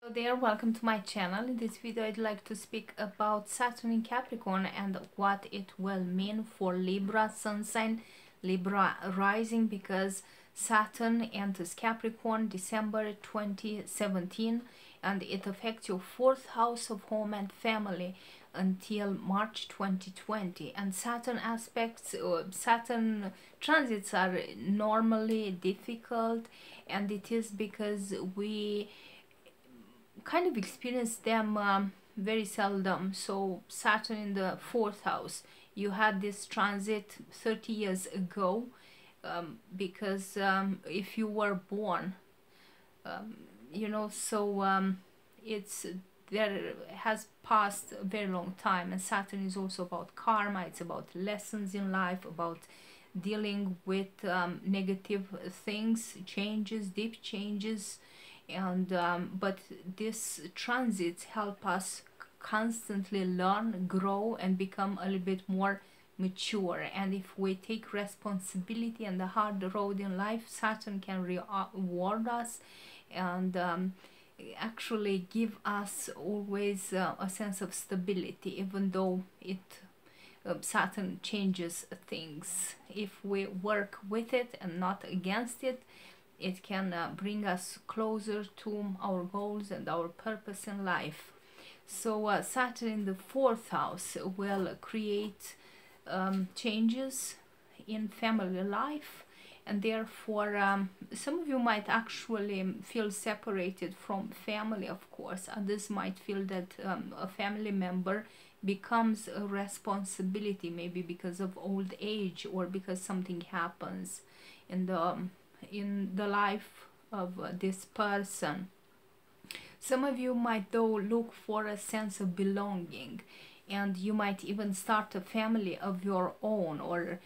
Hello there, welcome to my channel. In this video I'd like to speak about Saturn in Capricorn and what it will mean for Libra sun sign, Libra rising, because Saturn enters Capricorn December 2017 and it affects your fourth house of home and family until March 2020. And Saturn aspects, Saturn transits are normally difficult, and it is because we kind of experience them very seldom. So Saturn in the fourth house, you had this transit 30 years ago, because if you were born, it's there has passed a very long time. And Saturn is also about karma, it's about lessons in life, about dealing with negative things, changes, deep changes. And but this transits help us constantly learn, grow, and become a little bit more mature. And if we take responsibility and the hard road in life, Saturn can reward us and actually give us always a sense of stability, even though Saturn changes things. If we work with it and not against it, it can bring us closer to our goals and our purpose in life. So Saturn in the fourth house will create changes in family life, and therefore some of you might actually feel separated from family. Of course, others might feel that a family member becomes a responsibility, maybe because of old age or because something happens in the life of this person. Some of you might though look for a sense of belonging, and you might even start a family of your own, or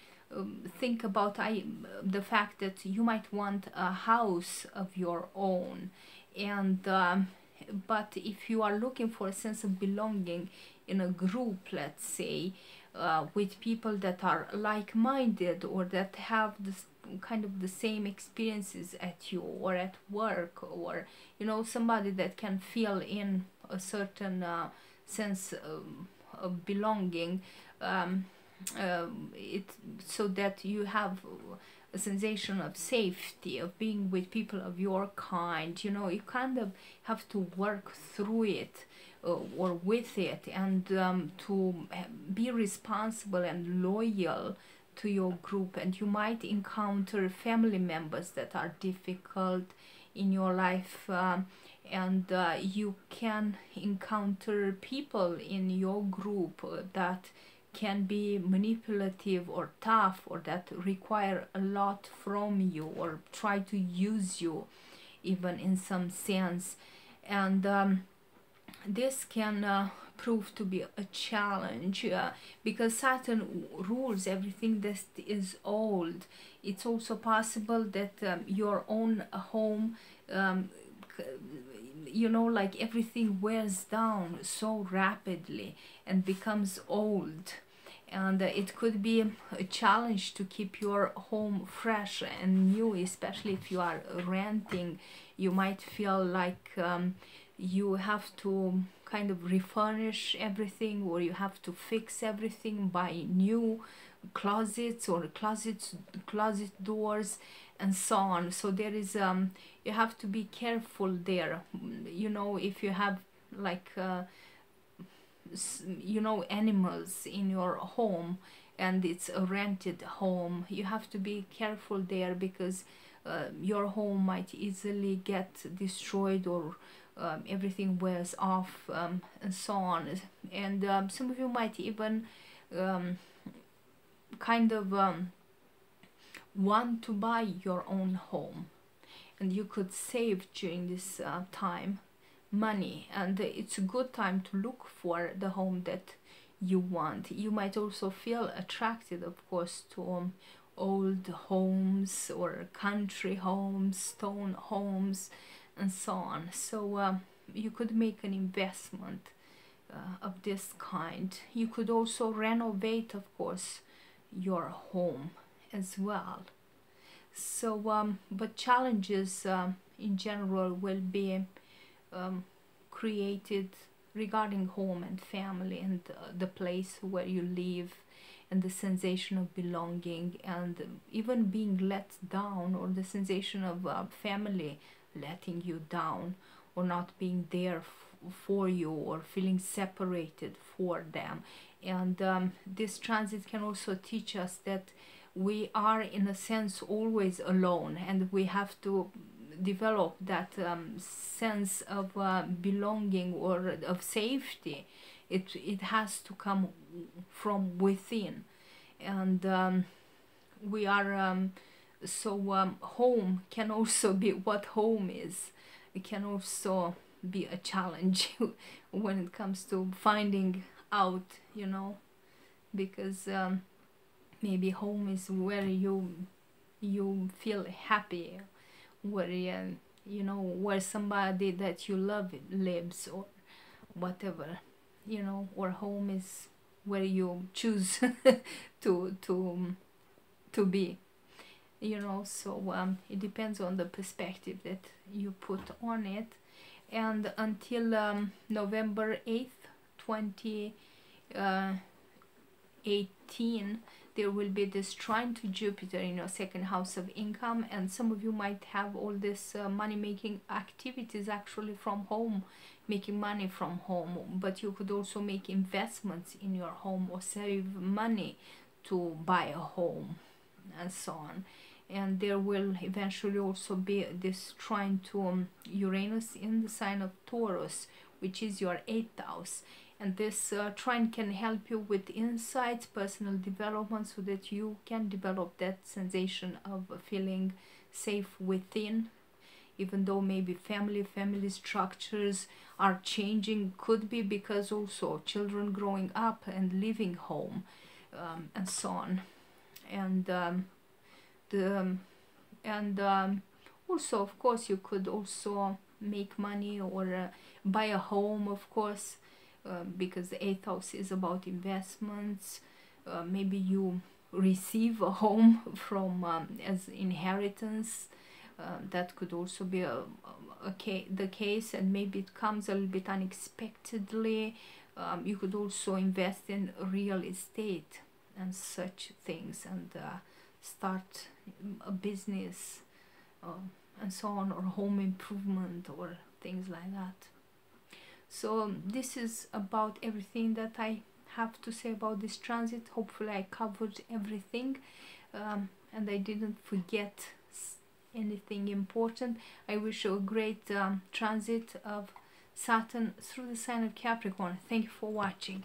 think about the fact that you might want a house of your own. And but if you are looking for a sense of belonging in a group, let's say, with people that are like-minded or that have this kind of the same experiences at you or at work, or somebody that can feel in a certain sense of belonging, so that you have a sensation of safety, of being with people of your kind. You kind of have to work through it or with it, and to be responsible and loyal to your group. And you might encounter family members that are difficult in your life, and you can encounter people in your group that can be manipulative or tough, or that require a lot from you or try to use you even in some sense. And this can prove to be a challenge, because Saturn rules everything that is old. It's also possible that your own home, like everything wears down so rapidly and becomes old. And it could be a challenge to keep your home fresh and new, especially if you are renting. You might feel like you have to kind of refurnish everything, or you have to fix everything, buy new closets or closet doors and so on. So there is you have to be careful there. If you have like animals in your home and it's a rented home, you have to be careful there, because your home might easily get destroyed, or everything wears off, and so on. And some of you might even kind of want to buy your own home, and you could save during this time money, and it's a good time to look for the home that you want. You might also feel attracted, of course, to old homes or country homes, stone homes, and so on. So you could make an investment of this kind. You could also renovate, of course, your home as well. So but challenges in general will be created regarding home and family and the place where you live, and the sensation of belonging, and even being let down, or the sensation of family letting you down, or not being there for you, or feeling separated for them. And this transit can also teach us that we are in a sense always alone, and we have to develop that sense of belonging or of safety. It has to come from within. And we are home can also be what home is. It can also be a challenge when it comes to finding out, you know, because maybe home is where you feel happy, where you know, where somebody that you love lives, or whatever, you know. Or home is where you choose to be, you know. So it depends on the perspective that you put on it. And until November 8th, 2018, there will be this trine to Jupiter in your second house of income, and some of you might have all this money making activities actually from home, making money from home. But you could also make investments in your home, or save money to buy a home, and so on. And there will eventually also be this trine to Uranus in the sign of Taurus, which is your 8th house. And this trine can help you with insights, personal development, so that you can develop that sensation of feeling safe within, even though maybe family structures are changing. Could be because also children growing up and leaving home, and so on. And also, of course, you could also make money, or buy a home, of course, because the 8th house is about investments. Maybe you receive a home from as inheritance. That could also be the case, and maybe it comes a little bit unexpectedly. You could also invest in real estate and such things, and start a business, and so on, or home improvement, or things like that. So this is about everything that I have to say about this transit. Hopefully I covered everything, and I didn't forget anything important. I wish you a great transit of Saturn through the sign of Capricorn. Thank you for watching.